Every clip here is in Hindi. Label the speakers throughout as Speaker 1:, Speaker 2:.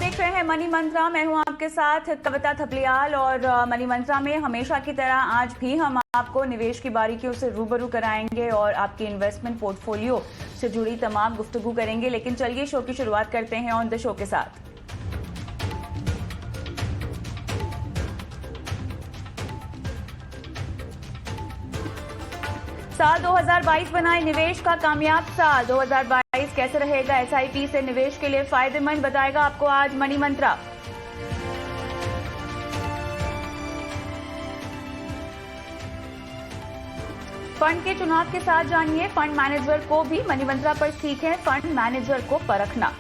Speaker 1: देख रहे हैं मनी मंत्रा। मैं हूं आपके साथ कविता थपलियाल और मनी मंत्रा में हमेशा की तरह आज भी हम आपको निवेश की बारीकियों से रूबरू कराएंगे और आपकी इन्वेस्टमेंट पोर्टफोलियो से जुड़ी तमाम गुफ्तगू करेंगे। लेकिन चलिए शो की शुरुआत करते हैं ऑन द शो के साथ। साल 2022 बनाए निवेश का कामयाब साल। 2022 कैसे रहेगा एसआईपी से निवेश के लिए फायदेमंद, बताएगा आपको आज मनी मंत्रा। फंड के चुनाव के साथ जानिए फंड मैनेजर को भी मनी मंत्रा पर सीखें फंड मैनेजर को परखना।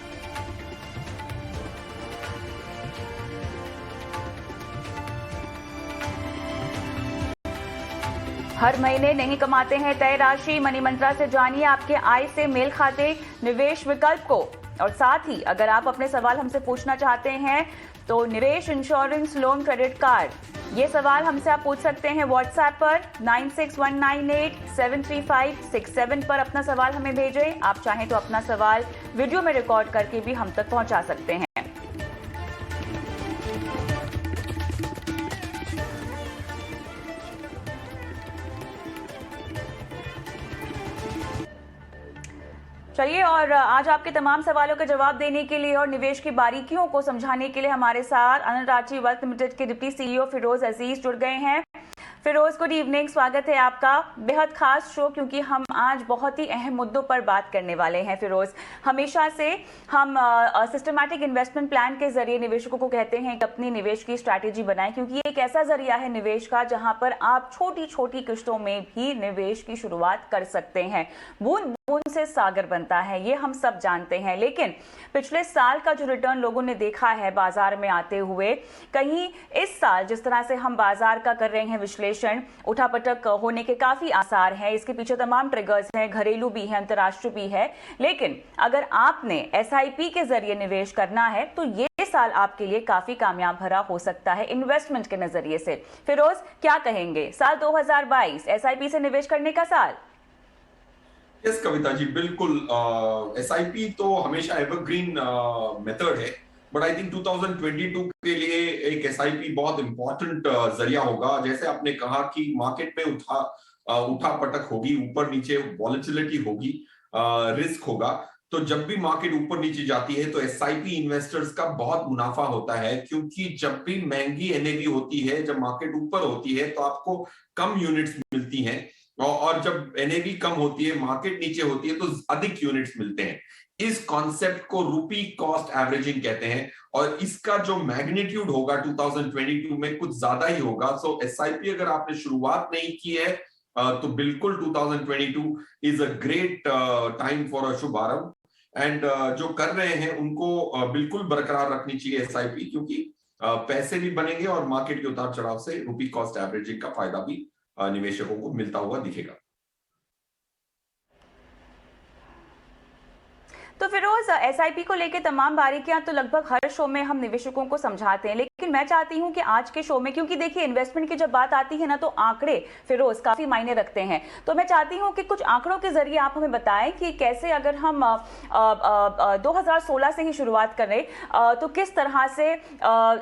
Speaker 1: हर महीने नहीं कमाते हैं तय राशि, मनी मंत्रा से जानिए आपके आय से मेल खाते निवेश विकल्प को। और साथ ही अगर आप अपने सवाल हमसे पूछना चाहते हैं तो निवेश, इंश्योरेंस, लोन, क्रेडिट कार्ड, ये सवाल हमसे आप पूछ सकते हैं व्हाट्सएप पर 9619873567 पर अपना सवाल हमें भेजें। आप चाहें तो अपना सवाल वीडियो में रिकॉर्ड करके भी हम तक पहुंचा सकते हैं। चलिए, और आज आपके तमाम सवालों के जवाब देने के लिए और निवेश की बारीकियों को समझाने के लिए हमारे साथ आनंद रांची वेल्थ लिमिटेड के डिप्टी सीईओ फिरोज अजीज जुड़ गए हैं। फिरोज, गुड इवनिंग, स्वागत है आपका। बेहद खास शो, क्योंकि हम आज बहुत ही अहम मुद्दों पर बात करने वाले हैं। फिरोज, हमेशा से हम सिस्टमैटिक इन्वेस्टमेंट प्लान के जरिए निवेशकों को कहते हैं कि अपनी निवेश की स्ट्रैटेजी बनाएं, क्योंकि ये एक ऐसा जरिया है निवेश का जहां पर आप छोटी छोटी किश्तों में भी निवेश की शुरुआत कर सकते हैं। बूंद बूंद से सागर बनता है, ये हम सब जानते हैं। लेकिन पिछले साल का जो रिटर्न लोगों ने देखा है बाजार में आते हुए, कहीं इस साल जिस तरह से हम बाजार का कर रहे हैं विश्लेषण, उठापटक होने के काफी आसार हैं। इसके पीछे तमाम ट्रिगर्स हैं, घरेलू भी है, अंतर्राष्ट्रीय भी है। लेकिन अगर आपने एसआईपी के जरिए निवेश करना है तो ये साल आपके लिए काफी कामयाब भरा हो सकता है इन्वेस्टमेंट के नजरिए से। फिरोज, क्या कहेंगे, साल 2022 एसआईपी से निवेश करने का साल?
Speaker 2: यस कविता जी, बिल्कुल। एसआईपी तो हमेशा एवरग्रीन मेथड है, बट आई थिंक 2022 के लिए एक एसआईपी बहुत इंपॉर्टेंट जरिया होगा। जैसे आपने कहा कि मार्केट में उठा पटक होगी, ऊपर नीचे वॉलेटिलिटी होगी, रिस्क होगा। तो जब भी मार्केट ऊपर नीचे जाती है तो एसआईपी इन्वेस्टर्स का बहुत मुनाफा होता है, क्योंकि जब भी महंगी एनएवी होती है, जब मार्केट ऊपर होती है तो आपको कम यूनिट्स मिलती हैं, और जब एनएवी कम होती है, मार्केट नीचे होती है, तो अधिक यूनिट्स मिलते हैं। इस कॉन्सेप्ट को रूपी कॉस्ट एवरेजिंग कहते हैं, और इसका जो मैग्नीट्यूड होगा 2022 में कुछ ज्यादा ही होगा। सो एसआईपी अगर आपने शुरुआत नहीं की है तो बिल्कुल 2022 is a great time for a शुभारंभ। एंड जो कर रहे हैं उनको बिल्कुल बरकरार रखनी चाहिए एसआईपी, क्योंकि पैसे भी बनेंगे और मार्केट के उतार चढ़ाव से रूपी कॉस्ट एवरेजिंग का फायदा भी निवेशकों को मिलता हुआ दिखेगा।
Speaker 1: तो फिरोज, एसआईपी को लेकर तमाम बारीकियां तो लगभग हर शो में हम निवेशकों को समझाते हैं, लेकिन मैं चाहती हूं कि आज के शो में, क्योंकि देखिए इन्वेस्टमेंट की जब बात आती है ना तो आंकड़े फिरोज काफी मायने रखते हैं। तो मैं चाहती हूं कि कुछ आंकड़ों के जरिए आप हमें बताएं कि कैसे, अगर हम 2016 से ही शुरुआत करें तो किस तरह से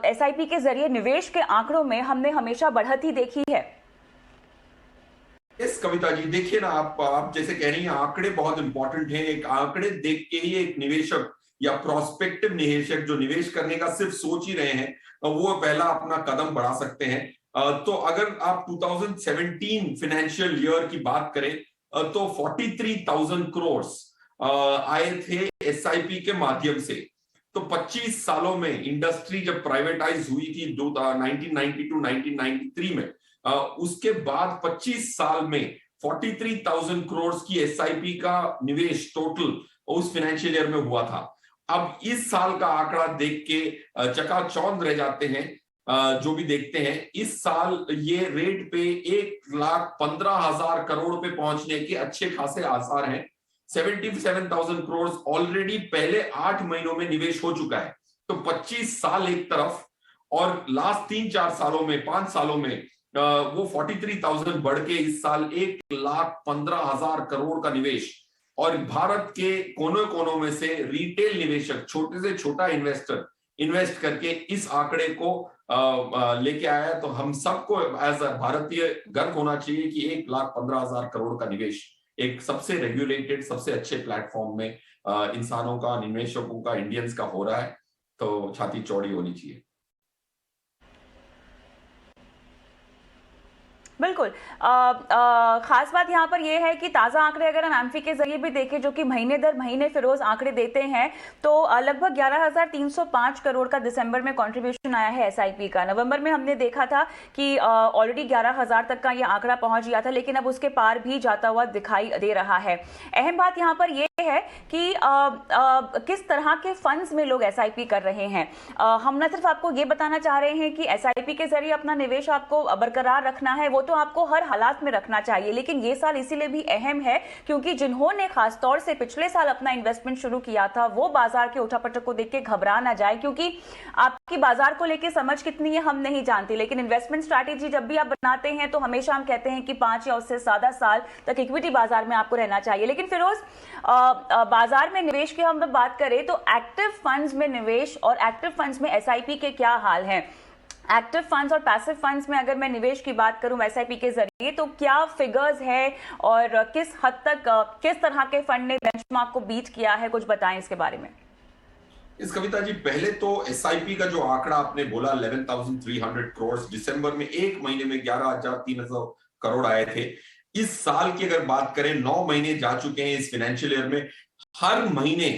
Speaker 1: एसआईपी के जरिए निवेश के आंकड़ों में हमने हमेशा बढ़त ही देखी है।
Speaker 2: यस कविता जी, देखिए ना, आप जैसे कह रही हैं आंकड़े बहुत इंपॉर्टेंट हैं। एक आंकड़े देख के ही एक निवेशक या प्रोस्पेक्टिव निवेशक जो निवेश करने का सिर्फ सोच ही रहे हैं, वो पहला अपना कदम बढ़ा सकते हैं। तो अगर आप 2017 फाइनेंशियल ईयर की बात करें तो 43,000 करोड़ आए थे एसआईपी के माध्यम से। तो 25 सालों में इंडस्ट्री जब प्राइवेटाइज हुई थी 1992-1993 में, उसके बाद 25 साल में 43,000 करोड़ की एसआईपी का निवेश टोटल उस फाइनेंशियल ईयर में हुआ था। अब इस साल का आंकड़ा देख के चकाचौंध रह जाते हैं। जो भी देखते हैं, इस साल ये रेट पे 1,15,000 करोड़ पे पहुंचने के अच्छे खासे आसार हैं। 77,000 करोड़ ऑलरेडी पहले 8 महीनों में निवेश हो चुका है। तो 25 साल एक तरफ, और लास्ट 3-4 सालों में, 5 सालों में वो 43,000 बढ़ के इस साल 1,15,000 करोड़ का निवेश। और भारत के कोनों कोनों में से रिटेल निवेशक, छोटे से छोटा इन्वेस्टर इन्वेस्ट करके इस आंकड़े को लेके आया। तो हम सबको एज अ भारतीय गर्व होना चाहिए कि 1,15,000 करोड़ का निवेश एक सबसे रेगुलेटेड, सबसे अच्छे प्लेटफॉर्म में इंसानों का, निवेशकों का, इंडियंस का हो रहा है। तो छाती चौड़ी होनी चाहिए।
Speaker 1: बिल्कुल। खास बात यहाँ पर यह है कि ताज़ा आंकड़े अगर हम एम्फी के जरिए भी देखें, जो कि महीने दर महीने फिरोज आंकड़े देते हैं, तो लगभग 11,305 करोड़ का दिसंबर में कंट्रीब्यूशन आया है एसआईपी का। नवंबर में हमने देखा था कि ऑलरेडी 11,000 तक का यह आंकड़ा पहुंच गया था, लेकिन अब उसके पार भी जाता हुआ दिखाई दे रहा है। अहम बात यहाँ पर यह है कि किस तरह के फंड्स में लोग एसआईपी कर रहे हैं। हम न सिर्फ आपको ये बताना चाह रहे हैं कि एसआईपी के जरिए अपना निवेश आपको बरकरार रखना है, वो तो आपको हर हालात में रखना चाहिए, लेकिन ये साल इसीलिए भी अहम है क्योंकि जिन्होंने खासतौर से पिछले साल अपना इन्वेस्टमेंट शुरू किया था, वो बाजार के उठापटक को देख के घबरा ना जाए, क्योंकि आपकी बाजार को लेकर समझ कितनी है हम नहीं जानते, लेकिन इन्वेस्टमेंट स्ट्रैटेजी जब भी आप बनाते हैं तो हमेशा हम कहते हैं कि 5 या उससे ज्यादा साल तक इक्विटी बाजार में आपको रहना चाहिए। लेकिन फिरोज, बाजार में निवेश की हम बात करें तो एक्टिव फंड्स में निवेश और एक्टिव फंड्स में एसआईपी के क्या हाल हैं? एक्टिव फंड्स और पैसिव फंड्स में अगर मैं निवेश की बात करूं एसआईपी के जरिए, तो क्या फिगर्स है और किस हद तक किस तरह के फंड ने बेंचमार्क को बीट किया है, कुछ बताएं इसके बारे में।
Speaker 2: इस कविता जी, पहले तो एसआईपी का जो आंकड़ा आपने बोला 11,300 करोड़, दिसंबर में एक महीने में 11,300 करोड़ आए थे। इस साल की अगर बात करें, 9 महीने जा चुके हैं इस फाइनेंशियल ईयर में, हर महीने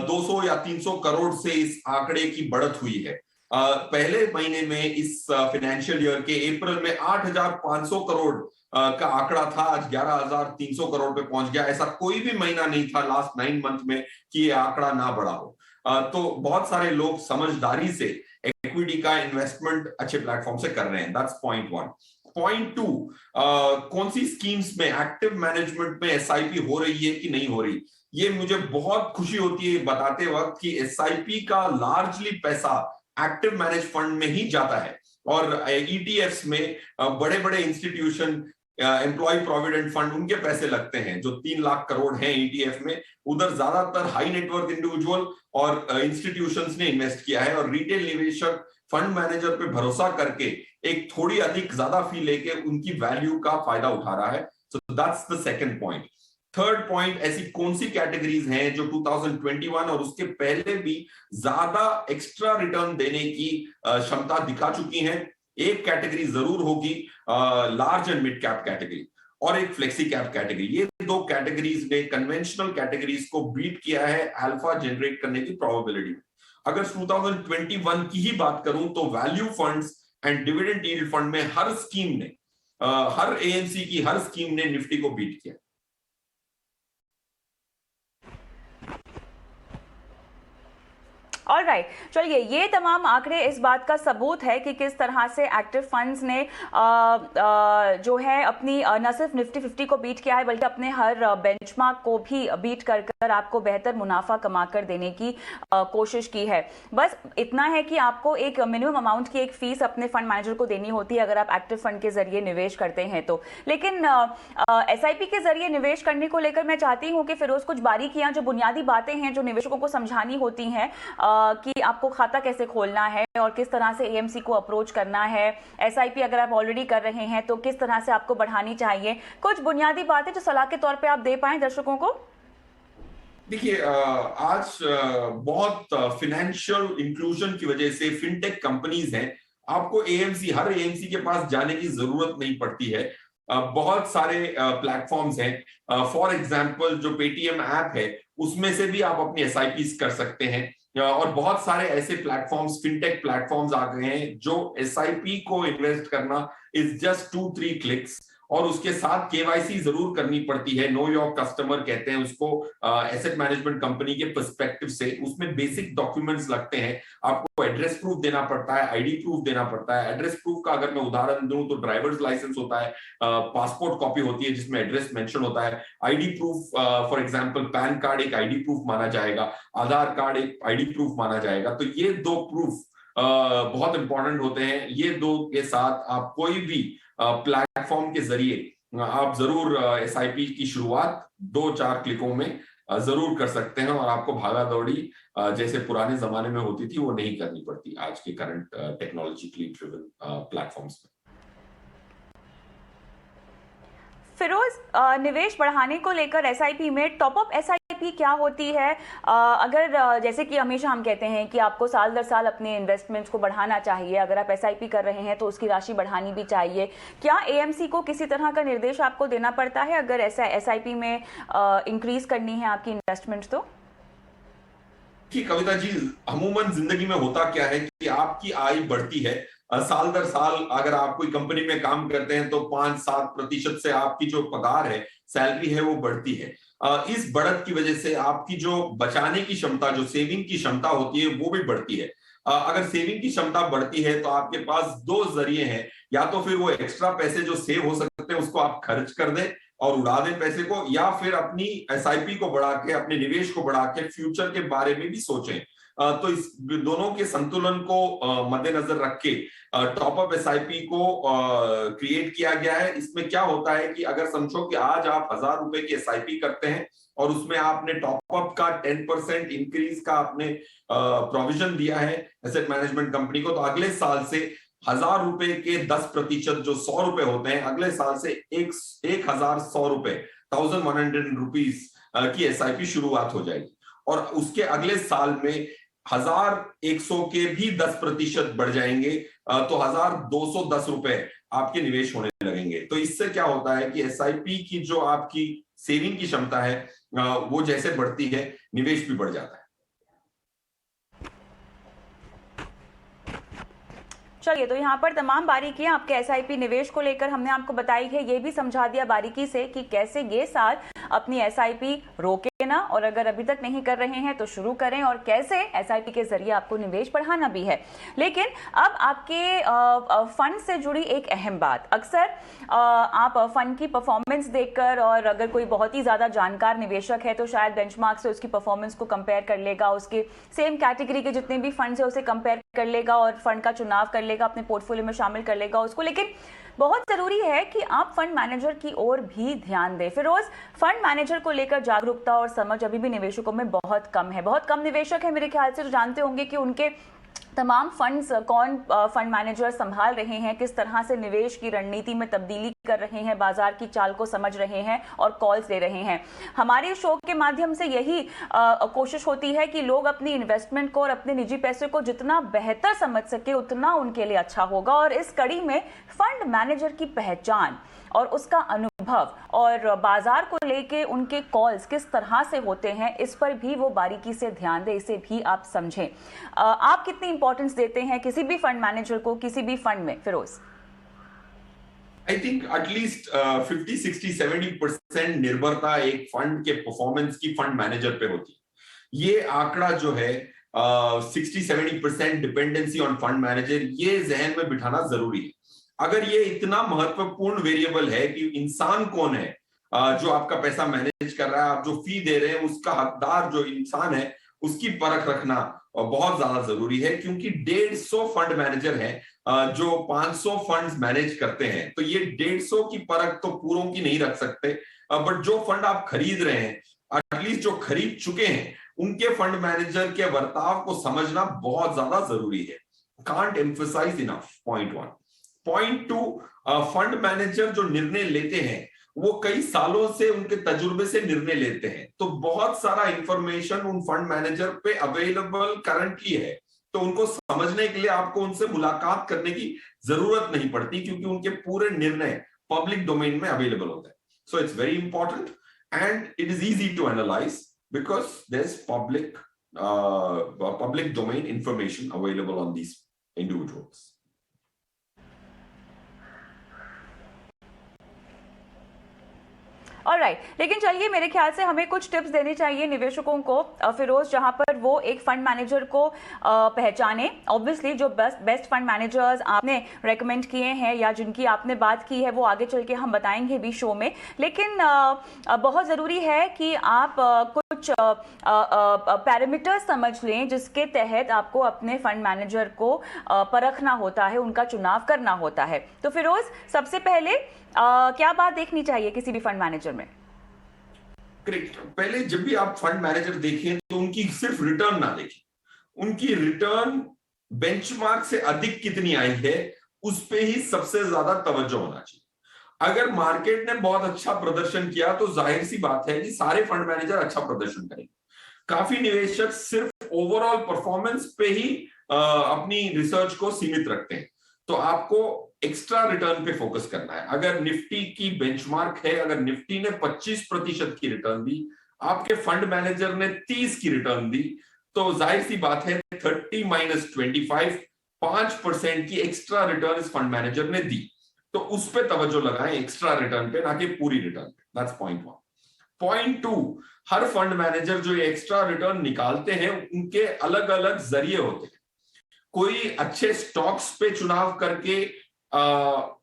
Speaker 2: 200 या 300 करोड़ से इस आंकड़े की बढ़त हुई है। पहले महीने में इस फाइनेंशियल ईयर के अप्रैल में 8,500 करोड़ का आंकड़ा था, आज 11,300 करोड़ पे पहुंच गया। ऐसा कोई भी महीना नहीं था लास्ट 9 मंथ में कि ये आंकड़ा ना बढ़ा हो। तो बहुत सारे लोग समझदारी से इक्विटी का इन्वेस्टमेंट अच्छे प्लेटफॉर्म से कर रहे हैं। That's point 1। पॉइंट 2, कौन सी स्कीम्स में एक्टिव मैनेजमेंट में एसआईपी हो रही है कि नहीं हो रही, ये मुझे बहुत खुशी होती है बताते वक्त कि एसआईपी का लार्जली पैसा एक्टिव मैनेज फंड में ही जाता है। और ईटीएफ्स में बड़े बड़े इंस्टीट्यूशन, एम्प्लॉय प्रोविडेंट फंड, उनके पैसे लगते हैं जो 3 लाख करोड़ हैं ईटीएफ में। उधर ज्यादातर हाई नेटवर्क इंडिविजुअल और इंस्टीट्यूशंस ने इन्वेस्ट किया है, और रिटेल निवेशक फंड मैनेजर पे भरोसा करके एक थोड़ी अधिक ज्यादा फी लेके उनकी वैल्यू का फायदा उठा रहा है। So that's the second point. Third point, ऐसी कौन सी कैटेगरीज हैं जो 2021 और उसके पहले भी ज्यादा एक्स्ट्रा रिटर्न देने की क्षमता दिखा चुकी हैं? एक कैटेगरी जरूर होगी, large and mid cap category, और एक फ्लेक्सी कैप कैटेगरी। ये 2 कैटेगरीज ने कन्वेंशनल कैटेगरीज को बीट किया है अल्फा जनरेट करने की प्रोबेबिलिटी में। अगर 2021 की ही बात करूं तो value funds and dividend yield fund में हर स्कीम ने, हर एएमसी की हर स्कीम ने निफ्टी को बीट किया।
Speaker 1: ऑलराइट, चलिए, ये तमाम आंकड़े इस बात का सबूत है कि किस तरह से एक्टिव फंड्स ने जो है अपनी न सिर्फ निफ्टी 50 को बीट किया है, बल्कि अपने हर बेंचमार्क को भी बीट कर कर आपको बेहतर मुनाफा कमा कर देने की कोशिश की है। बस इतना है कि आपको एक मिनिमम अमाउंट की एक फीस अपने फंड मैनेजर को देनी होती है अगर आप एक्टिव फंड के जरिए निवेश करते हैं तो। लेकिन एसआईपी के जरिए निवेश करने को लेकर मैं चाहती हूँ कि फिरोज कुछ बारीकियां, जो बुनियादी बातें हैं जो निवेशकों को समझानी होती हैं, कि आपको खाता कैसे खोलना है और किस तरह से एएमसी को अप्रोच करना है। एसआईपी अगर आप ऑलरेडी कर रहे हैं तो किस तरह से आपको बढ़ानी चाहिए, कुछ बुनियादी बातें जो सलाह के तौर पे आप दे पाएं दर्शकों को।
Speaker 2: देखिए, आज बहुत फाइनेंशियल इंक्लूजन की वजह से फिनटेक कंपनीज हैं, आपको एएमसी, हर एएमसी के पास जाने की जरूरत नहीं पड़ती है। बहुत सारे प्लेटफॉर्म्स हैं। फॉर एग्जांपल जो पेटीएम ऐप है उसमें से भी आप अपनी एसआईपी कर सकते हैं, और बहुत सारे ऐसे प्लेटफॉर्म्स, फिनटेक प्लेटफॉर्म्स आ गए हैं जो एसआईपी को इन्वेस्ट करना इज जस्ट 2-3 क्लिक्स, और उसके साथ केवाईसी जरूर करनी पड़ती है। नो योर कस्टमर कहते हैं उसको एसेट मैनेजमेंट कंपनी के पर्सपेक्टिव से। उसमें बेसिक डॉक्यूमेंट्स लगते हैं, आपको एड्रेस प्रूफ देना पड़ता है, आईडी प्रूफ देना पड़ता है। एड्रेस प्रूफ का अगर मैं उदाहरण दूं तो ड्राइवर्स लाइसेंस होता है, पासपोर्ट कॉपी होती है जिसमें एड्रेस मेंशन होता है, ID proof, for example pan card एक आईडी प्रूफ माना जाएगा, आधार कार्ड एक आईडी प्रूफ माना जाएगा। तो ये 2 प्रूफ बहुत इंपॉर्टेंट होते हैं। ये 2 के साथ आप कोई भी प्लेटफॉर्म के जरिए आप जरूर एसआईपी की शुरुआत 2-4 क्लिकों में जरूर कर सकते हैं, और आपको भागा दौड़ी जैसे पुराने जमाने में होती थी वो नहीं करनी पड़ती आज के करंट टेक्नोलॉजिकली ड्रिवन प्लेटफॉर्म्स में।
Speaker 1: फिरोज, निवेश बढ़ाने को लेकर एसआईपी में टॉपअप एसआईपी क्या होती है? अगर जैसे कि हमेशा हम कहते हैं कि आपको साल दर साल अपने इन्वेस्टमेंट्स को बढ़ाना चाहिए, अगर आप एसआईपी कर रहे हैं तो उसकी राशि बढ़ानी भी चाहिए। क्या एएमसी को किसी तरह का निर्देश आपको देना पड़ता है अगर ऐसा एसआईपी में इंक्रीज करनी है आपकी इन्वेस्टमेंट्स तो?
Speaker 2: कि कविता जी, अमूमन जिंदगी में होता क्या है कि आपकी आय बढ़ती है साल दर साल। अगर आप कोई कंपनी में काम करते हैं तो 5-7% से आपकी जो पगार है, सैलरी है, वो बढ़ती है। इस बढ़त की वजह से आपकी जो बचाने की क्षमता, जो सेविंग की क्षमता होती है, वो भी बढ़ती है। अगर सेविंग की क्षमता बढ़ती है तो आपके पास दो जरिए हैं, या तो फिर वो एक्स्ट्रा पैसे जो सेव हो सकते हैं उसको आप खर्च कर दें और उड़ा दें पैसे को, या फिर अपनी एसआईपी को बढ़ा के, अपने निवेश को बढ़ा के फ्यूचर के बारे में भी सोचें। तो इस दोनों के संतुलन को मद्देनजर रख के टॉपअप एसआईपी को क्रिएट किया गया है। इसमें क्या होता है कि अगर समझो कि आज आप 1000 रुपए की एसआईपी करते हैं और उसमें आपने टॉपअप का 10% इंक्रीज का आपने प्रोविजन दिया है एसेट मैनेजमेंट कंपनी को, तो अगले साल से 1000 रुपए के 10% जो 100 रुपए होते हैं, अगले साल से 1100 रुपए 1100 रुपीज की एसआईपी शुरुआत हो जाएगी। और उसके अगले साल में 1100 के भी 10% बढ़ जाएंगे, तो 1210 रुपए आपके निवेश होने लगेंगे। तो इससे क्या होता है कि एसआईपी की जो आपकी सेविंग की क्षमता है वो जैसे बढ़ती है, निवेश भी बढ़ जाता है।
Speaker 1: चलिए, तो यहाँ पर तमाम बारीकियां आपके एसआईपी निवेश को लेकर हमने आपको बताई है। ये भी समझा दिया बारीकी से कि कैसे ये साल अपनी एसआईपी रोके ना, और अगर अभी तक नहीं कर रहे हैं तो शुरू करें, और कैसे एसआईपी के जरिए आपको निवेश बढ़ाना भी है। लेकिन अब आपके फंड से जुड़ी एक अहम बात, अक्सर आप फंड की परफॉर्मेंस देखकर, और अगर कोई बहुत ही ज्यादा जानकार निवेशक है तो शायद बेंचमार्क से उसकी परफॉर्मेंस को कंपेयर कर लेगा, उसके सेम कैटेगरी के जितने भी फंड्स है उसे कंपेयर कर लेगा और फंड का चुनाव कर लेगा, अपने पोर्टफोलियो में शामिल कर लेगा उसको। लेकिन बहुत जरूरी है कि आप फंड मैनेजर की ओर भी ध्यान दें। फिरोज, फंड मैनेजर को लेकर जागरूकता और समझ अभी भी निवेशकों में बहुत कम है। बहुत कम निवेशक है मेरे ख्याल से जो जानते होंगे कि उनके तमाम फंड्स कौन फंड मैनेजर संभाल रहे हैं, किस तरह से निवेश की रणनीति में तब्दीली कर रहे हैं, बाजार की चाल को समझ रहे हैं और कॉल्स ले रहे हैं। हमारे शो के माध्यम से यही कोशिश होती है कि लोग अपनी इन्वेस्टमेंट को और अपने निजी पैसे को जितना बेहतर समझ सके उतना उनके लिए अच्छा होगा। और इस कड़ी में फंड मैनेजर की पहचान और उसका अनुभव और बाजार को लेके उनके कॉल्स किस तरह से होते हैं, इस पर भी वो बारीकी से ध्यान दें, इसे भी आप समझें। आप कितनी इंपॉर्टेंस देते हैं किसी भी फंड मैनेजर को किसी भी फंड में, फिरोज?
Speaker 2: आई थिंक एटलीस्ट 50-60-70% निर्भरता एक फंड के परफॉर्मेंस की फंड मैनेजर पे होती है। ये आंकड़ा जो है 60-70% डिपेंडेंसी ऑन फंड मैनेजर, ये जहन में बिठाना जरूरी है। अगर ये इतना महत्वपूर्ण वेरिएबल है कि इंसान कौन है जो आपका पैसा मैनेज कर रहा है, आप जो फी दे रहे हैं उसका हकदार जो इंसान है उसकी परख रखना बहुत ज्यादा जरूरी है। क्योंकि 150 फंड मैनेजर हैं जो 500 फंड्स मैनेज करते हैं, तो ये 150 की परख तो पूरों की नहीं रख सकते। बट जो फंड आप खरीद रहे हैं, एटलीस्ट जो खरीद चुके हैं, उनके फंड मैनेजर के बर्ताव को समझना बहुत ज्यादा जरूरी है। Can't emphasize enough, point 1। Point 2, fund manager जो निर्णय लेते हैं वो कई सालों से उनके तजुर्बे से निर्णय लेते हैं, तो बहुत सारा इंफॉर्मेशन उन फंड मैनेजर पे अवेलेबल करंटली है, तो उनको समझने के लिए आपको उनसे मुलाकात करने की जरूरत नहीं पड़ती, क्योंकि उनके पूरे निर्णय पब्लिक डोमेन में अवेलेबल होते हैं। So it's very important and it is easy to analyze because there is public domain information available on these individuals.
Speaker 1: Alright, लेकिन चलिए, मेरे ख्याल से हमें कुछ टिप्स देनी चाहिए निवेशकों को, फिरोज, जहां पर वो एक फंड मैनेजर को पहचाने। ऑब्वियसली जो बेस्ट फंड मैनेजर्स आपने रेकमेंड किए हैं या जिनकी आपने बात की है वो आगे चल के हम बताएंगे भी शो में, लेकिन बहुत जरूरी है कि आप कुछ पैरामीटर्स समझ लें जिसके तहत आपको अपने फंड मैनेजर को परखना होता है, उनका चुनाव करना होता है। तो फिरोज, सबसे पहले क्या बात देखनी चाहिए किसी भी फंड मैनेजर में?
Speaker 2: करेक्ट। पहले जब भी आप फंड मैनेजर देखें तो उनकी सिर्फ रिटर्न ना देखें, उनकी रिटर्न बेंचमार्क से अधिक कितनी आई है उस पे ही सबसे ज्यादा तवज्जो होना चाहिए। अगर मार्केट ने बहुत अच्छा प्रदर्शन किया तो जाहिर सी बात है कि सारे फंड मैनेजर अच्छा प्रदर्शन करेंगे। काफी निवेशक सिर्फ ओवरऑल परफॉर्मेंस पे ही अपनी रिसर्च को सीमित रखते हैं। तो आपको एक्स्ट्रा रिटर्न पे फोकस करना है। अगर निफ्टी की बेंचमार्क है, अगर निफ्टी ने 25% की रिटर्न दी, आपके फंड मैनेजर ने 30 की रिटर्न दी, तो जाहिर सी बात है 30 माइनस 25, 5% की एक्स्ट्रा रिटर्न इस फंड मैनेजर ने दी। तो उस पे तवज्जो लगाएं, एक्स्ट्रा रिटर्न पे, ना कि पूरी रिटर्न पे। That's point 1। Point 2, her fund manager जो एक्स्ट्रा रिटर्न निकालते हैं उनके अलग अलग जरिए होते हैं। कोई अच्छे स्टॉक्स पे चुनाव करके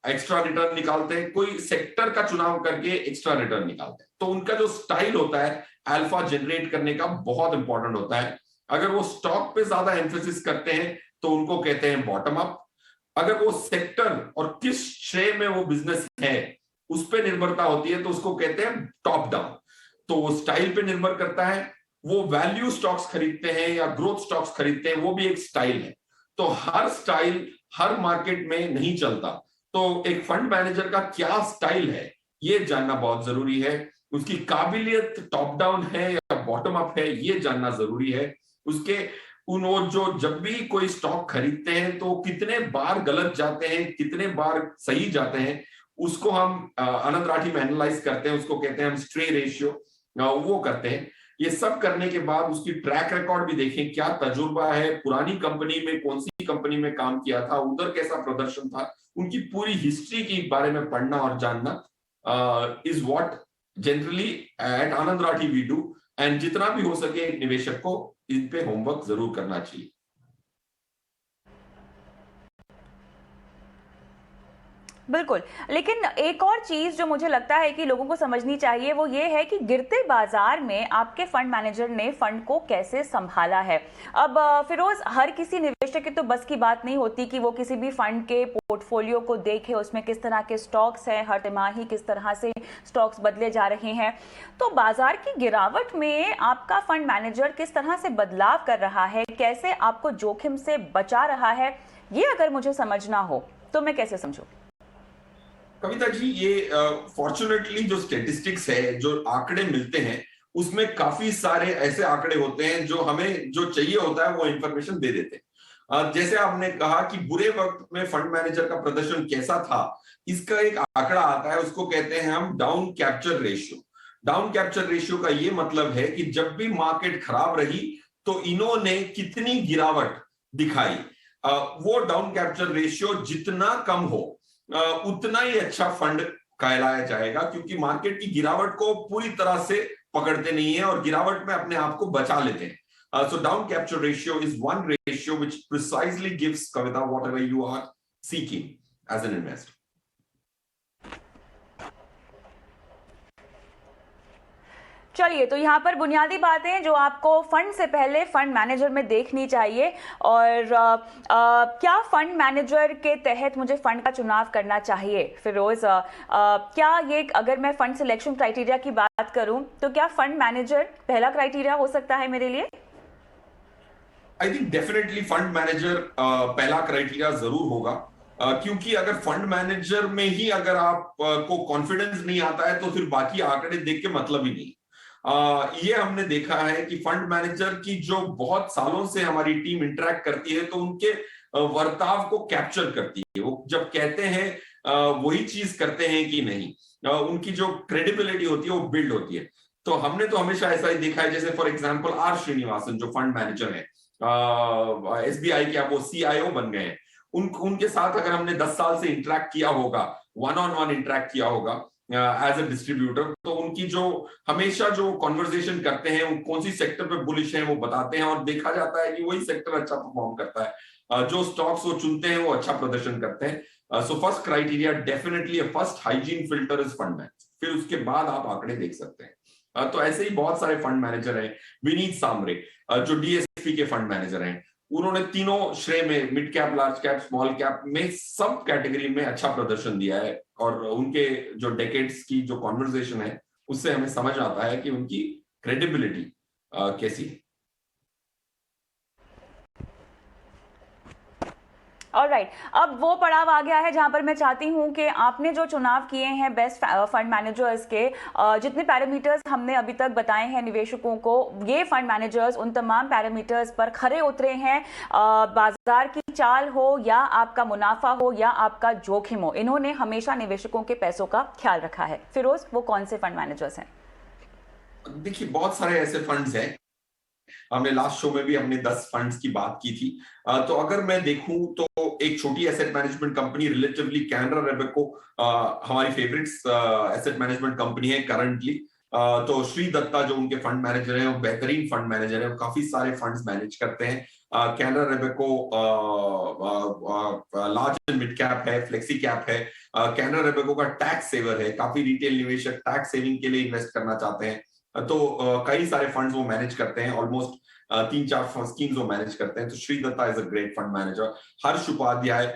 Speaker 2: एक्स्ट्रा रिटर्न निकालते हैं, कोई सेक्टर का चुनाव करके एक्स्ट्रा रिटर्न निकालते हैं। तो उनका जो स्टाइल होता है अल्फा जनरेट करने का बहुत इंपॉर्टेंट होता है। अगर वो स्टॉक पे ज्यादा एम्फेसिस करते हैं तो उनको कहते हैं बॉटम अप। अगर वो सेक्टर और किस श्रेय में वो बिजनेस है उस पर निर्भरता होती है तो उसको कहते हैं टॉप डाउन। तो वो स्टाइल पे निर्भर करता है। वो वैल्यू स्टॉक्स खरीदते हैं या ग्रोथ स्टॉक्स खरीदते हैं, वो भी एक स्टाइल है। तो हर स्टाइल हर मार्केट में नहीं चलता। तो एक फंड मैनेजर का क्या स्टाइल है ये जानना बहुत जरूरी है। उसकी काबिलियत टॉप डाउन है या बॉटम अप है ये जानना जरूरी है। उसके वो जो जब भी कोई स्टॉक खरीदते हैं तो कितने बार गलत जाते हैं, कितने बार सही जाते हैं, उसको हम अनंत राठी में एनालाइज करते हैं। उसको कहते हैं हम स्ट्रे रेशियो, वो करते हैं। ये सब करने के बाद उसकी ट्रैक रिकॉर्ड भी देखें, क्या तजुर्बा है, पुरानी कंपनी में कौन सी कंपनी में काम किया था, उधर कैसा प्रदर्शन था, उनकी पूरी हिस्ट्री के बारे में पढ़ना और जानना is what generally at Anand Rathi we do. And जितना भी हो सके एक निवेशक को इन पे होमवर्क जरूर करना चाहिए।
Speaker 1: बिल्कुल। लेकिन एक और चीज जो मुझे लगता है कि लोगों को समझनी चाहिए वो ये है कि गिरते बाजार में आपके फंड मैनेजर ने फंड को कैसे संभाला है। अब फिरोज, हर किसी निवेशक की तो बस की बात नहीं होती कि वो किसी भी फंड के पोर्टफोलियो को देखे, उसमें किस तरह के स्टॉक्स हैं, हर तिमाही किस तरह से स्टॉक्स बदले जा रहे हैं। तो बाजार की गिरावट में आपका फंड मैनेजर किस तरह से बदलाव कर रहा है, कैसे आपको जोखिम से बचा रहा है, ये अगर मुझे समझना हो तो मैं कैसे समझूं?
Speaker 2: कविता जी, ये फॉर्चुनेटली जो स्टेटिस्टिक्स है, जो आंकड़े मिलते हैं, उसमें काफी सारे ऐसे आंकड़े होते हैं जो हमें जो चाहिए होता है वो इंफॉर्मेशन दे देते हैं। जैसे आपने कहा कि बुरे वक्त में फंड मैनेजर का प्रदर्शन कैसा था, इसका एक आंकड़ा आता है, उसको कहते हैं हम down capture ratio. Down capture ratio का ये मतलब है कि जब भी मार्केट खराब रही तो इन्होंने कितनी गिरावट दिखाई। वो डाउन कैप्चर रेशियो जितना कम हो उतना ही अच्छा फंड कहलाया जाएगा, क्योंकि मार्केट की गिरावट को पूरी तरह से पकड़ते नहीं है और गिरावट में अपने आप को बचा लेते हैं। So down capture ratio is one ratio which precisely gives, Kavita, whatever you are seeking as an investor.
Speaker 1: चलिए, तो यहाँ पर बुनियादी बातें जो आपको फंड से पहले फंड मैनेजर में देखनी चाहिए, और क्या फंड मैनेजर के तहत मुझे फंड का चुनाव करना चाहिए। फिरोज, क्या ये, अगर मैं फंड सिलेक्शन क्राइटेरिया की बात करूं तो क्या फंड मैनेजर पहला क्राइटेरिया हो सकता है मेरे लिए?
Speaker 2: I think definitely fund manager पहला क्राइटेरिया जरूर होगा, क्योंकि अगर फंड मैनेजर में ही अगर आप को कॉन्फिडेंस नहीं आता है तो फिर बाकी आंकड़े देख के मतलब ही नहीं। ये हमने देखा है कि फंड मैनेजर की जो बहुत सालों से हमारी टीम इंटरेक्ट करती है तो उनके वर्ताव को कैप्चर करती है। वो जब कहते हैं वही चीज करते हैं कि नहीं, उनकी जो क्रेडिबिलिटी होती है वो बिल्ड होती है। तो हमने तो हमेशा ऐसा ही देखा है, जैसे फॉर एग्जांपल आर श्रीनिवासन जो फंड मैनेजर है SBI के, अब वो CIO बन गए हैं। उनके साथ अगर हमने 10 साल से इंटरेक्ट किया होगा, वन ऑन वन इंटरेक्ट किया होगा एज अ डिस्ट्रीब्यूटर, तो उनकी जो हमेशा जो कॉन्वर्सेशन करते हैं वो कौन सी सेक्टर पे बुलिश है वो बताते हैं, और देखा जाता है कि वही सेक्टर अच्छा परफॉर्म करता है। जो स्टॉक्स वो चुनते हैं वो अच्छा प्रदर्शन करते हैं। So first criteria definitely, first hygiene filter is fund manager, फिर उसके बाद आप आंकड़े देख सकते हैं। तो ऐसे ही बहुत सारे फंड मैनेजर हैं। विनीत सामरे जो DSP के फंड मैनेजर हैं, उन्होंने तीनों श्रेय में, mid cap, large cap, small cap में, सब कैटेगरी में अच्छा प्रदर्शन दिया है, और उनके जो डेकेड्स की जो कॉन्वर्सेशन है उससे हमें समझ आता है कि उनकी क्रेडिबिलिटी कैसी है।
Speaker 1: ऑलराइट, अब वो पड़ाव आ गया है जहां पर मैं चाहती हूं कि आपने जो चुनाव किए हैं बेस्ट फंड मैनेजर्स के, जितने पैरामीटर्स हमने अभी तक बताए हैं निवेशकों को, ये फंड मैनेजर्स उन तमाम पैरामीटर्स पर खरे उतरे हैं। बाजार की चाल हो या आपका मुनाफा हो या आपका जोखिम हो, इन्होंने हमेशा निवेशकों के पैसों का ख्याल रखा है। फिरोज, वो कौन से फंड मैनेजर्स हैं?
Speaker 2: देखिए, बहुत सारे ऐसे फंड्स हैं। हमने लास्ट शो में भी हमने 10 फंड्स की बात की थी। तो अगर मैं देखूं तो एक छोटी asset management company relatively Canara Robeco हमारी फेवरेट एसेट मैनेजमेंट कंपनी है करंटली। तो श्री दत्ता जो उनके फंड मैनेजर हैं, वो बेहतरीन फंड मैनेजर हैं, वो काफी सारे फंड्स मैनेज करते हैं। Canara Robeco large and mid cap है, फ्लेक्सी कैप है। कैनरा रेबेको का टैक्स सेवर है, काफी रिटेल निवेशक टैक्स सेविंग के लिए इन्वेस्ट करना चाहते हैं। तो कई सारे फंड्स वो मैनेज करते हैं, ऑलमोस्ट 3-4 स्कीम्स वो मैनेज करते हैं। तो Shri Datta is a great fund manager. Harsh Upadhyay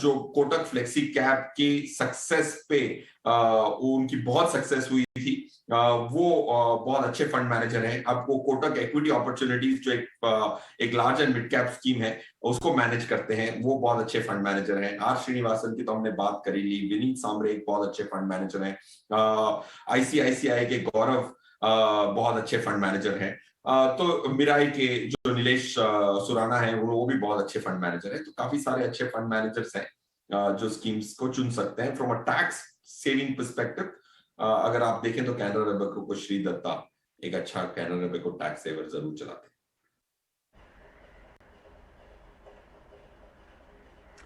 Speaker 2: जो कोटक फ्लेक्सी कैप की सक्सेस पे उनकी बहुत सक्सेस हुई थी, वो बहुत अच्छे फंड मैनेजर हैं। अब वो कोटक इक्विटी अपॉर्चुनिटीज जो एक large and mid cap scheme है उसको मैनेज करते हैं, वो बहुत अच्छे फंड मैनेजर हैं। आर श्रीनिवासन की तो हमने बात करी ली। विनीत सांबरे एक बहुत अच्छे फंड मैनेजर हैं। आईसीआईसीआई के गौरव बहुत अच्छे फंड मैनेजर हैं। तो मिराई के जो नीलेश सुराना है वो भी बहुत अच्छे फंड मैनेजर हैं। तो काफी सारे अच्छे फंड मैनेजर्स हैं जो स्कीम्स को चुन सकते हैं from a tax saving perspective. अगर आप देखें तो कैनरा रेबेको को श्री दत्ता एक अच्छा कैनरा रेबेको टैक्स सेवर जरूर चलाते हैं।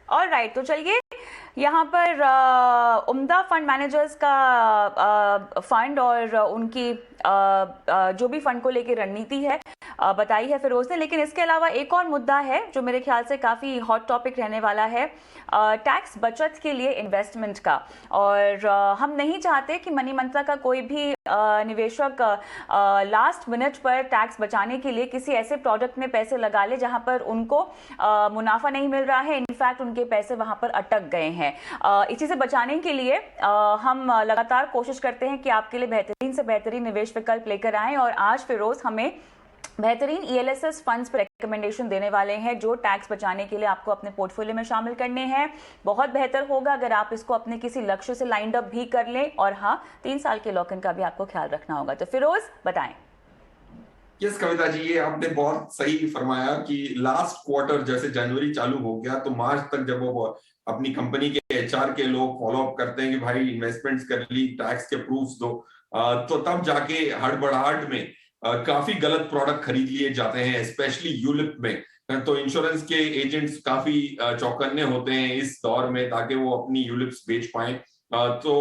Speaker 1: ऑलराइट, तो चलिए यहाँ पर उम्दा फंड मैनेजर्स का फंड और उनकी जो भी फंड को लेकर रणनीति है बताई है फिरोज ने। लेकिन इसके अलावा एक और मुद्दा है जो मेरे ख्याल से काफ़ी हॉट टॉपिक रहने वाला है, टैक्स बचत के लिए इन्वेस्टमेंट का। और हम नहीं चाहते कि मनी मंत्रा का कोई भी निवेशक लास्ट मिनट पर टैक्स बचाने के लिए किसी ऐसे प्रोडक्ट में पैसे लगा ले जहां पर उनको मुनाफा नहीं मिल रहा है, इनफैक्ट उनके पैसे वहां पर अटक गए हैं। इसी से बचाने के लिए हम लगातार कोशिश करते हैं कि आपके लिए बेहतरीन से बेहतरीन निवेश विकल्प लेकर आएं। और आज फिरोज हमें बेहतरीन ELSS फंड्स पर रिकमेंडेशन देने वाले हैं जो टैक्स बचाने के लिए आपको अपने पोर्टफोलियो में शामिल करने हैं। बहुत बेहतर होगा अगर आप इसको अपने किसी लक्ष्य से लाइंड अप भी कर लें। और हाँ, 3 साल के लॉक इन का भी आपको ख्याल रखना होगा। तो फिरोज बताएं।
Speaker 2: यस कविता जी, ये आपने बहुत सही फरमाया कि लास्ट क्वार्टर जैसे जनवरी चालू हो गया तो मार्च तक जब वो अपनी कंपनी के HR के लोग फॉलो अप करते हैं कि भाई इन्वेस्टमेंट्स कर ली, टैक्स के प्रूफ्स दो, तो तब जाके हड़बड़ाहट में काफी गलत प्रोडक्ट खरीद लिए जाते हैं, स्पेशली यूलिप में। तो इंश्योरेंस के एजेंट्स काफी चौकन्ने होते हैं इस दौर में ताकि वो अपनी यूलिप्स बेच पाएं। तो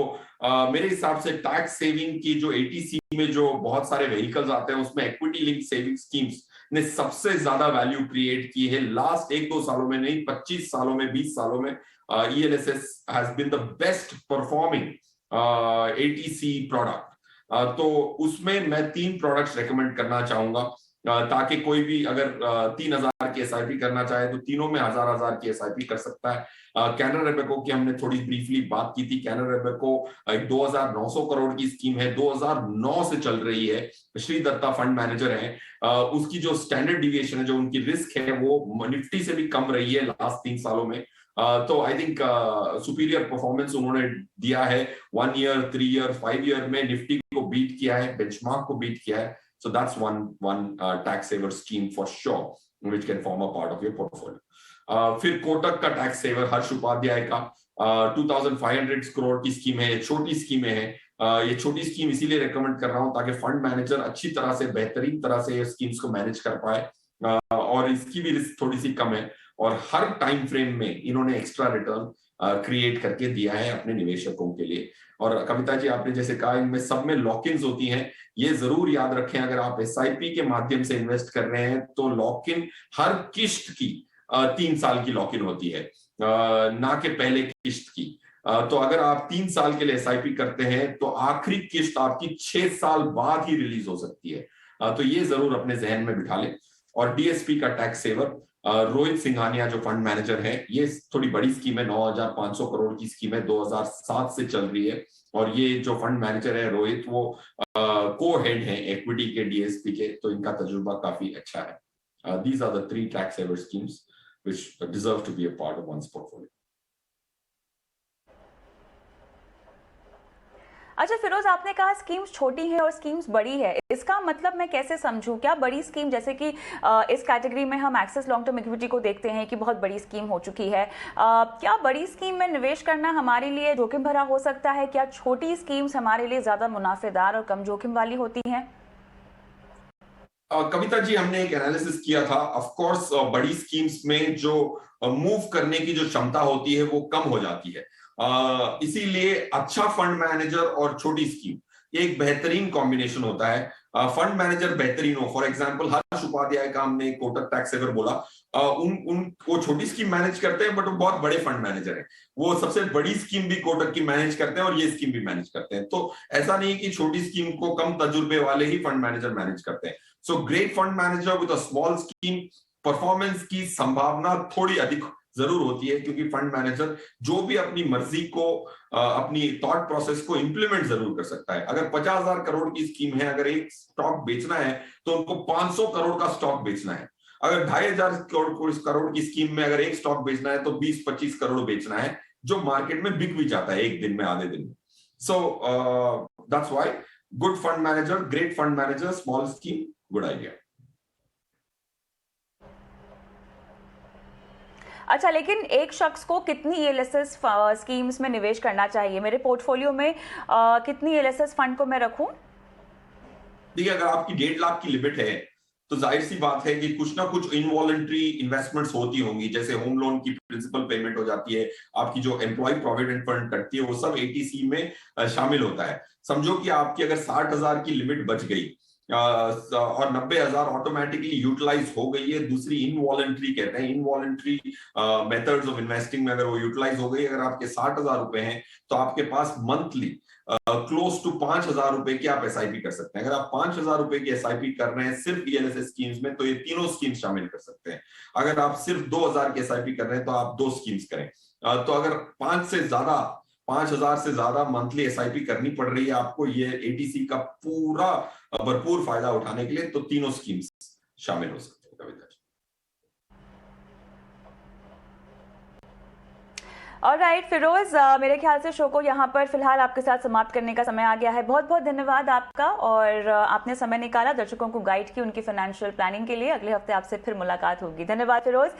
Speaker 2: मेरे हिसाब से टैक्स सेविंग की जो ATC में जो बहुत सारे व्हीकल्स आते हैं उसमें इक्विटी लिंक सेविंग स्कीम्स ने सबसे ज्यादा वैल्यू क्रिएट की है लास्ट 1-2 सालों में, नहीं 25 सालों में, 20 सालों में। ELSS has been the best performing ATC product. तो उसमें मैं 3 प्रोडक्ट्स रेकमेंड करना चाहूंगा ताकि कोई भी अगर 3000 की SIP करना चाहे तो तीनों में 1000 की SIP कर सकता है। कैनरा रेबेको की हमने थोड़ी ब्रीफली बात की थी। कैनरा रेबेको एक 2900 करोड़ की स्कीम है, 2009 से चल रही है। श्री दत्ता फंड मैनेजर है। उसकी जो स्टैंडर्ड डिविएशन है, जो उनकी रिस्क है, वो निफ्टी से भी कम रही है लास्ट 3 सालों में। तो आई थिंक सुपीरियर परफॉर्मेंस उन्होंने दिया है। 1 ईयर, 3 ईयर, 5 ईयर में निफ्टी को बीट किया है, बेंचमार्क को बीट किया है। So that's one tax saver scheme for sure, which can form a part of your portfolio. फिर कोटक का टैक्स सेवर हर्ष उपाध्याय का 2500 करोड़ की स्कीम है, छोटी स्कीमें है। ये छोटी स्कीम इसीलिए रेकमेंड कर रहा हूं ताकि फंड मैनेजर अच्छी तरह से, बेहतरीन तरह से ये स्कीम्स को मैनेज कर पाए। और इसकी भी रिस्क थोड़ी सी कम है और हर टाइम फ्रेम में इन्होंने एक्स्ट्रा रिटर्न क्रिएट करके दिया है अपने निवेशकों के लिए। और कविता जी, आपने जैसे कहा इनमें सब में लॉक इन्स होती हैं, ये जरूर याद रखें। अगर आप SIP के माध्यम से इन्वेस्ट कर रहे हैं तो लॉक इन हर किश्त की 3 साल की लॉक इन होती है, ना कि पहले किश्त की। तो अगर आप 3 साल के लिए SIP करते हैं तो आखिरी किश्त आपकी 6 साल बाद ही रिलीज हो सकती है। तो ये जरूर अपने जहन में बिठा लें। और DSP का टैक्स सेवर रोहित सिंघानिया जो फंड मैनेजर है, ये थोड़ी बड़ी स्कीम है, 9,500 करोड़ की स्कीम है, 2007 से चल रही है। और ये जो फंड मैनेजर है रोहित, वो को हेड है इक्विटी के डीएसपी के, तो इनका तजुर्बा काफी अच्छा है। These are the 3 tax saver schemes which deserve to be a part of one's portfolio.
Speaker 1: अच्छा फिरोज, आपने कहा स्कीम्स छोटी है और स्कीम्स बड़ी है, इसका मतलब मैं कैसे समझूं? क्या बड़ी स्कीम जैसे कि इस कैटेगरी में हम एक्सेस लॉन्ग टर्म इक्विटी को देखते हैं कि बहुत बड़ी स्कीम हो चुकी है, क्या बड़ी स्कीम में निवेश करना हमारे लिए जोखिम भरा हो सकता है? क्या छोटी स्कीम्स हमारे लिए ज्यादा मुनाफेदार और कम जोखिम वाली होती हैं?
Speaker 2: कविता जी, हमने एक एनालिसिस किया था। ऑफ कोर्स बड़ी स्कीम्स में जो मूव करने की जो क्षमता होती है वो कम हो जाती है, इसीलिए अच्छा फंड मैनेजर और छोटी स्कीम एक बेहतरीन कॉम्बिनेशन होता है। फंड मैनेजर बेहतरीन हो, फॉर एग्जांपल हर्ष उपाध्याय का हमने कोटक टैक्स सेवर बोला, वो छोटी स्कीम मैनेज करते हैं बट वो बहुत बड़े फंड मैनेजर हैं। वो सबसे बड़ी स्कीम भी कोटक की मैनेज करते हैं और ये स्कीम भी मैनेज करते हैं। तो ऐसा नहीं कि छोटी स्कीम को कम तजुर्बे वाले ही फंड मैनेजर मैनेज करते हैं। So great fund manager with a small scheme, performance की संभावना थोड़ी अधिक जरूर होती है, क्योंकि फंड मैनेजर जो भी अपनी मर्जी को, अपनी थॉट प्रोसेस को इंप्लीमेंट जरूर कर सकता है। अगर 50,000 करोड़ की स्कीम है, अगर एक स्टॉक बेचना है तो उनको 500 करोड़ का स्टॉक बेचना है। अगर 2,500 करोड़ की स्कीम में अगर एक स्टॉक बेचना है तो 20-25 करोड़ बेचना है, जो मार्केट में बिक भी जाता है एक दिन में, आधे दिन में। So that's why good fund manager, great fund manager, small scheme, good idea.
Speaker 1: अच्छा, लेकिन एक शख्स को कितनी एलएसएस स्कीम्स में निवेश करना चाहिए? मेरे पोर्टफोलियो में कितनी एलएसएस फंड को मैं रखूं?
Speaker 2: देखिए, अगर आपकी 1.5 लाख की लिमिट है तो जाहिर सी बात है कि कुछ ना कुछ इनवॉलंटरी इन्वेस्टमेंट्स होती होंगी, जैसे होम लोन की प्रिंसिपल पेमेंट हो जाती है, आपकी जो एम्प्लॉय प्रोविडेंट फंड कटती है, वो सब एटीसी में शामिल होता है। समझो कि आपकी अगर 60,000 की लिमिट बच गई और 90,000 ऑटोमेटिकली यूटिलाइज हो गई है, दूसरी इनवॉलंटरी कहते हैं, इनवॉलंटरी मेथड्स ऑफ इन्वेस्टिंग में अगर वो यूटिलाइज हो गई, अगर आपके 60,000 रुपए हैं तो आपके पास मंथली क्लोज टू 5,000 रुपए की आप एसआईपी कर सकते हैं। अगर आप 5,000 रुपए की एसआईपी कर रहे हैं सिर्फ ईएलएसएस स्कीम्स में, तो ये तीनों स्कीम्स शामिल कर सकते हैं। अगर आप सिर्फ 2,000 की एसआईपी कर रहे हैं तो आप 2 स्कीम्स करें। तो अगर 5,000 से ज्यादा मंथली एसआईपी करनी पड़ रही है आपको ये एटीसी का पूरा भरपूर फायदा उठाने के लिए, तो तीनों स्कीम्स शामिल हो सकते हैं। कविता जी,
Speaker 1: ऑलराइट फिरोज, मेरे ख्याल से शो को यहाँ पर फिलहाल आपके साथ समाप्त करने का समय आ गया है। बहुत बहुत धन्यवाद आपका, और आपने समय निकाला, दर्शकों को गाइड की उनकी फाइनेंशियल प्लानिंग के लिए। अगले हफ्ते आपसे फिर मुलाकात होगी। धन्यवाद फिरोज।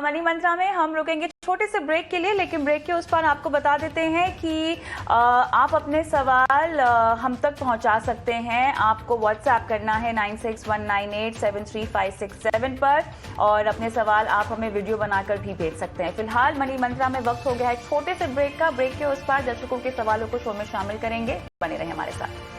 Speaker 1: मनी मंत्रा में हम रुकेंगे छोटे से ब्रेक के लिए, लेकिन ब्रेक के उस पर आपको बता देते हैं कि आप अपने सवाल हम तक पहुंचा सकते हैं। आपको व्हाट्सएप करना है 9619873567 पर, और अपने सवाल आप हमें वीडियो बनाकर भी भेज सकते हैं। फिलहाल मनी मंत्रा में वक्त हो गया है छोटे से ब्रेक का। ब्रेक के उस पार दर्शकों के सवालों को शो में शामिल करेंगे। बने रहें हमारे साथ।